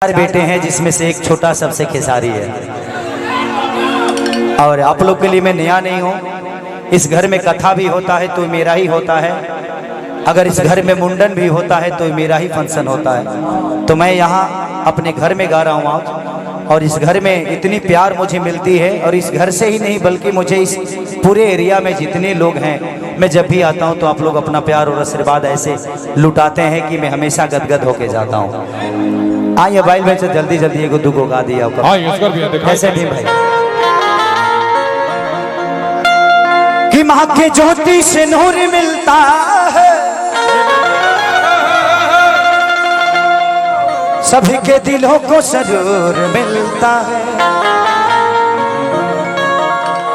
चार बेटे हैं जिसमें से एक छोटा सबसे खेसारी है। और आप लोग के लिए मैं नया नहीं हूँ। इस घर में कथा भी होता है तो मेरा ही होता है, अगर इस घर में मुंडन भी होता है तो मेरा ही फंक्शन होता है। तो मैं यहाँ अपने घर में गा रहा हूँ आज, और इस घर में इतनी प्यार मुझे मिलती है, और इस घर से ही नहीं बल्कि मुझे इस पूरे एरिया में जितने लोग हैं, मैं जब भी आता हूँ तो आप लोग अपना प्यार और आशीर्वाद ऐसे लुटाते हैं कि मैं हमेशा गदगद होके जाता हूँ। आइए भाई भाई से जल्दी जल्दी एक दो गा दिया कैसे भी भाई कि माँ के ज्योति से नूर मिलता है, सभी के दिलों को सरूर मिलता है,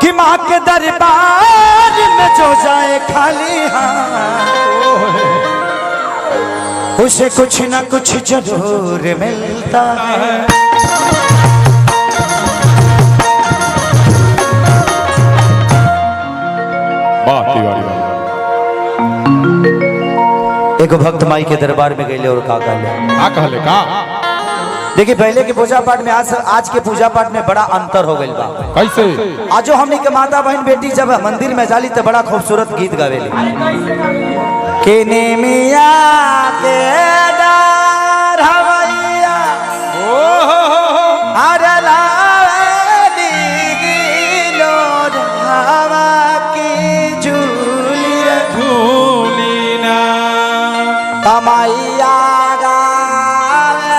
कि माँ के दरबार में जो जाए खाली हाथ उसे कुछ ना कुछ जरूर मिलता है। एक भक्त माई के दरबार में गए और का कहले देखिए, पहले के पूजा पाठ में आज के पूजा पाठ में बड़ा अंतर हो गया बा। कैसे? आज जो हमने के माता बहन बेटी जब मंदिर में जाली तो बड़ा खूबसूरत गीत गावेली के मिया के डार हवैया अरे लाली गिलोर हवा की झूली झूली ना तमैया गावेली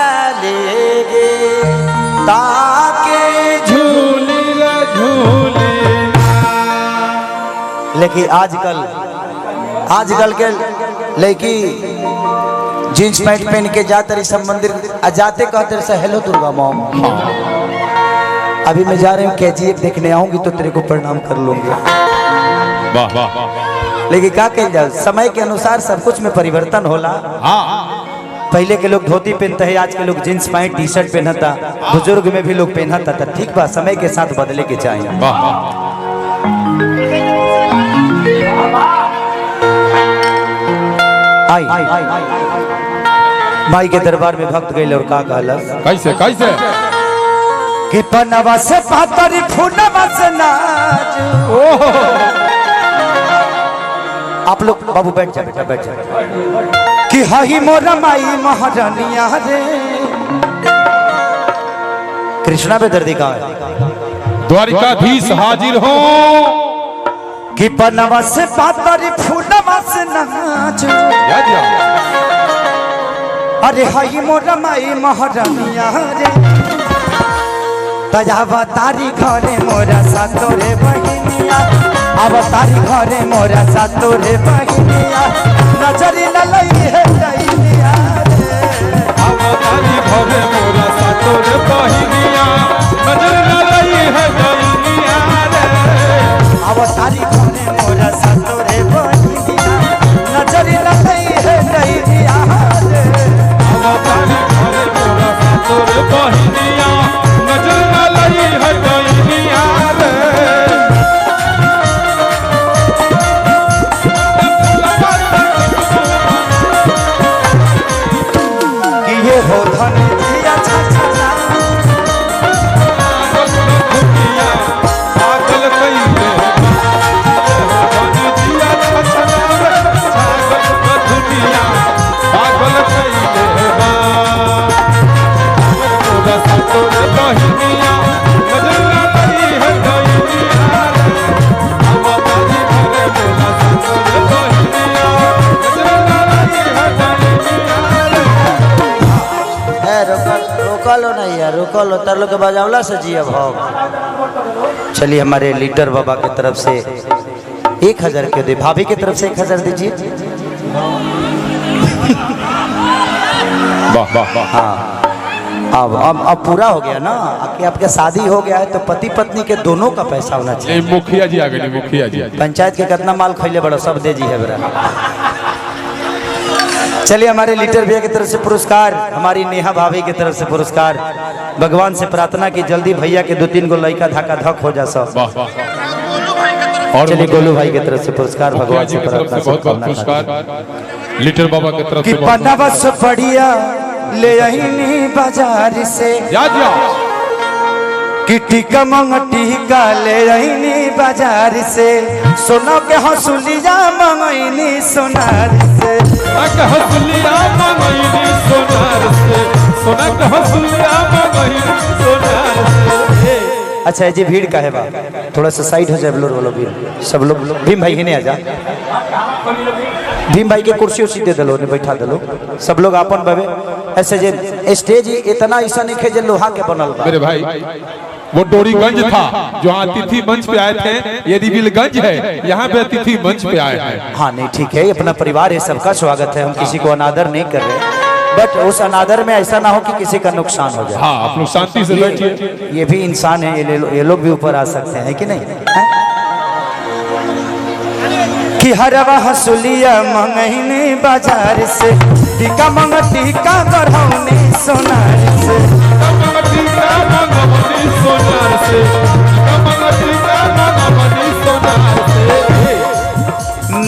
ताके झूली ला झूली ना। लेकिन आजकल के लड़की जींस पैंट पहन के जाते रही सब मंदिर, जाते कहते रहे हेलो दुर्गा मॉम, अभी मैं जा रही हूँ KGF देखने आऊंगी तो तेरे को प्रणाम कर लूंगी। वाह वाह। लेकिन क्या कह जाए, समय के अनुसार सब कुछ में परिवर्तन होला। पहले के लोग धोती पहनते हैं, आज के लोग जींस पैंट टी शर्ट पहनता, बुजुर्ग में भी लोग पहनता था। ठीक बा, समय के साथ बदले के चाहिए। आई माई के दरबार में भक्त गए और का कहलस कैसे कैसे कि पनवा से पातरी फूनवा से नाच। आप लोग बाबू बैठ जा, बेटा बैठ जा। कि हही मोरा माई महारानिया रे, कृष्णा पे दर्दी का द्वारिकाधीश हाजिर हो। कि पनवा से पातरी फूनवा से नाच। अरे हई मोरा माई महारानिया रे, तजावा तारी घरे मोरा सातोरे बहिनिया, अब तारी घरे मोरा सातोरे बहिनिया, नजरी न लई है दैनिया रे, अब तारी घरे मोरा सातोरे बहिनिया, नजर न लई है दैनिया रे, अब तारी घरे मोरा सातोरे बहिनिया, नजरी न लई है दैनिया रे, अब तारी घरे मोरा सातोरे बहिनिया, नजर न लई है दैनिया रे। कि ये हो धन दिया छछला पागल कइले दुनिया छछला पागल दुनिया पागल कइले बा मोरा सातोरे बहिनिया नजर न लई है दैनिया रे, अब तारी घरे मोरा सातोरे बहिनिया, नजर न लई है दैनिया रे। रोका लो नहीं यार, रोका लो, तरलो के बजावला से जिया भाव। चलिए हमारे लीडर बाबा की तरफ से 1000 के दे, भाभी की तरफ से 1000 दीजिए। वाह वाह वाह। हाँ, अब पूरा हो गया ना कि आपका शादी हो गया है तो पति पत्नी के दोनों का पैसा होना चाहिए। मुखिया जी आ गए, मुखिया जी पंचायत के कितना माल खैले बड़ा सब दे जी है बड़ा। चलिए हमारे लीडर भैया की तरफ से पुरस्कार, हमारी नेहा भाभी की तरफ से पुरस्कार। भगवान से प्रार्थना की जल्दी भैया के 2-3 गो लड़का धक्का धक हो जा सब। और चलिए गोलू भाई की तरफ से पुरस्कार, भगवान से प्रार्थना से बहुत पुरस्कार। लीटर बाबा की तरफ से। बनवस बढ़िया ले अहिनी बाजार से याद कि टीका मंग टीका ले आईनी बाजार से सोना के हंसुलिया मंगैनी सोनार से हंसलिया मंगैनी सोनार से सोना के हंसलिया मंगैनी सोनार से। अच्छा जी भीड़ का है बा थोड़ा सा साइड हो जाए बोलो भीड़ सब लोग भीम भाई ही नहीं आ जा भीम भाई के कुर्सी उर्सी दे दलो ने बैठा दलो सब लोग अपन बाबे ऐसे जे स्टेज इतना ऐसा नहीं खे जे लोहा के बनल बा मेरे भाई वो डोरीगंज था जो अतिथि मंच पे आए थे ये रिविलगंज है यहाँ पे अतिथि मंच पे आए हैं। हाँ नहीं ठीक है अपना परिवार है सबका स्वागत है हम किसी को अनादर नहीं कर रहे बट उस अनादर में ऐसा ना हो कि किसी का नुकसान हो जाए। हाँ आप लोग शांति से बैठिए ये भी इंसान है ये लोग भी ऊपर आ सकते हैं कि नहीं है? कि हरवा हंसुलिया मंगैनी बाजार से टीका मंग टीका गढ़ौनी सोनार से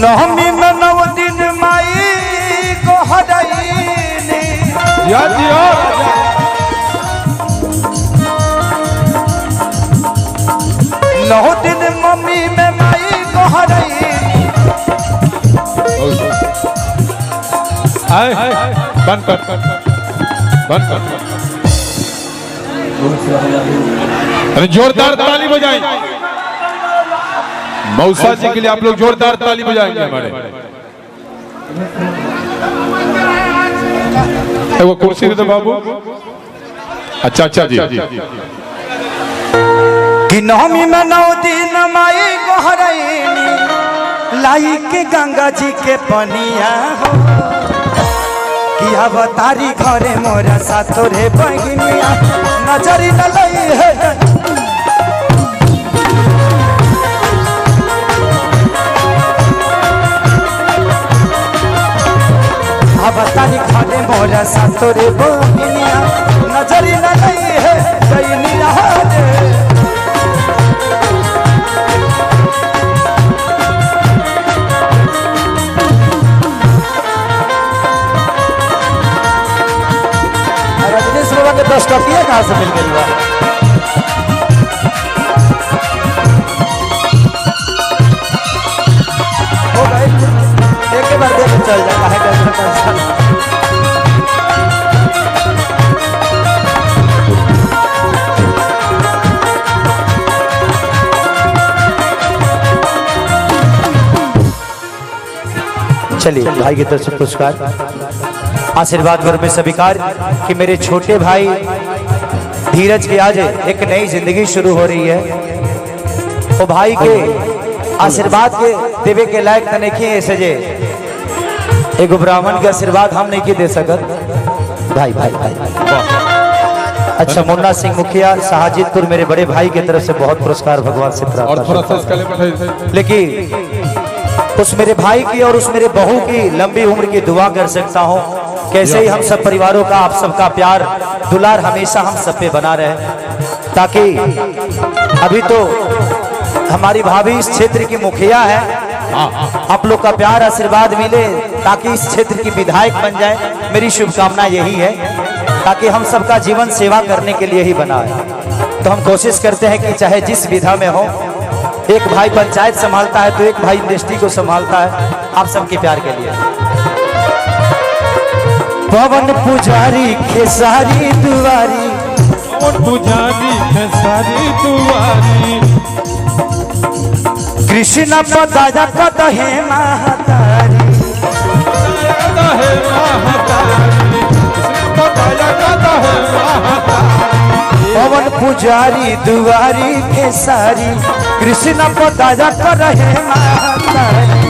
नवमी में 9 दिन माई को हरैनी 9 दिन मम्मी में माई को हरैनी बंद कर अरे जोरदार ताली बजाएं मौसा जी के लिए आप लोग जोरदार ताली बजाएंगे हमारे वो कुर्सी दे दो बाबू अच्छा जी कि नवमी में 9 दिन माई को हरैनी लाई के गंगा जी के पनिया हो कि अवतारी घरे मोरा साथो रे बहिनिया नजरी न लई है अवतारी घरे मोरा साथो रे बहिनिया नजरी न लई है बहिनिया रे के 10 टकिया कहाँ से मिल गई बा हो गई एक बार देख चल जा काहे का टेंशन चलिए भाई की तरफ से पुरस्कार आशीर्वाद वर्ग में स्वीकार कि मेरे छोटे भाई धीरज की आज एक नई जिंदगी शुरू हो रही है वो भाई के आशीर्वाद के देवे के लायक तो नहीं ऐसे जे एक ब्राह्मण के आशीर्वाद हम नहीं दे सकत भाई भाई भाई अच्छा मुन्ना सिंह मुखिया शाहजीतपुर मेरे बड़े भाई की तरफ से बहुत पुरस्कार भगवान से प्राप्त लेकिन उस मेरे भाई की और उस मेरे बहू की लंबी उम्र की दुआ कर सकता हूँ कैसे ही हम सब परिवारों का आप सबका प्यार दुलार हमेशा हम सब पे बना रहे ताकि अभी तो हमारी भाभी इस क्षेत्र की मुखिया है आप लोग का प्यार आशीर्वाद मिले ताकि इस क्षेत्र की विधायक बन जाए मेरी शुभकामना यही है ताकि हम सबका जीवन सेवा करने के लिए ही बना है तो हम कोशिश करते हैं कि चाहे जिस विधा में हो एक भाई पंचायत संभालता है तो एक भाई इंडस्ट्री को संभालता है आप सबके प्यार के लिए पवन पुजारी खेसारी दुआरी कृष्ण पदाया कद हे महतारी पवन पुजारी दुआरी खेसारी कृष्ण पदाया कद हे महतारी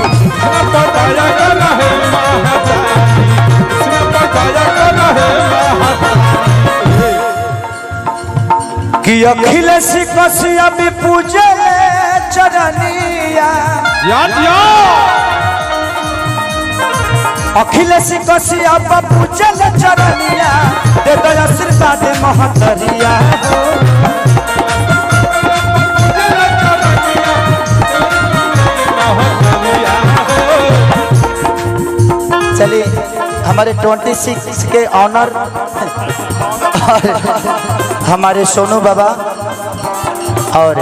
कि अखिलेश कश्यप पूजे चरनिया अखिलेश कश्यप पूजे चरनिया दे दो आशीर्वाद महतरिया चलिए हमारे 26 के ऑनर और हमारे सोनू बाबा और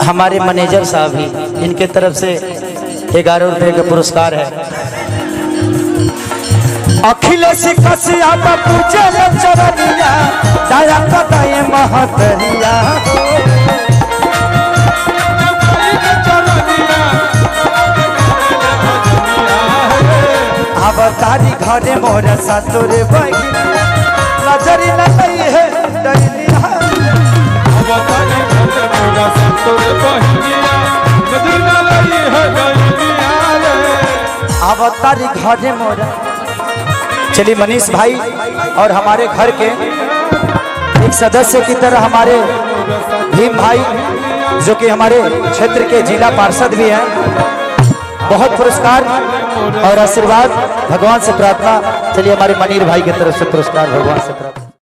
हमारे मैनेजर साहब भी, इनके तरफ से 11 रुपये का पुरस्कार है। अखिलेश कश्यप पूजे चरनिया दया कदाए महतरिया अवतारी घरे मोर सतुर बहिन नजरी लई है डरिया अवतारी घरे मोरा सतुर बहिनिया नजर न लई है डरिया रे। अवतारी घरे मोर। चलिए मनीष भाई और हमारे घर के एक सदस्य की तरह हमारे भीम भाई जो कि हमारे क्षेत्र के जिला पार्षद भी हैं, बहुत पुरस्कार और आशीर्वाद भगवान से प्रार्थना। चलिए हमारे मनीर भाई की तरफ से पुरस्कार भगवान से प्रार्थना।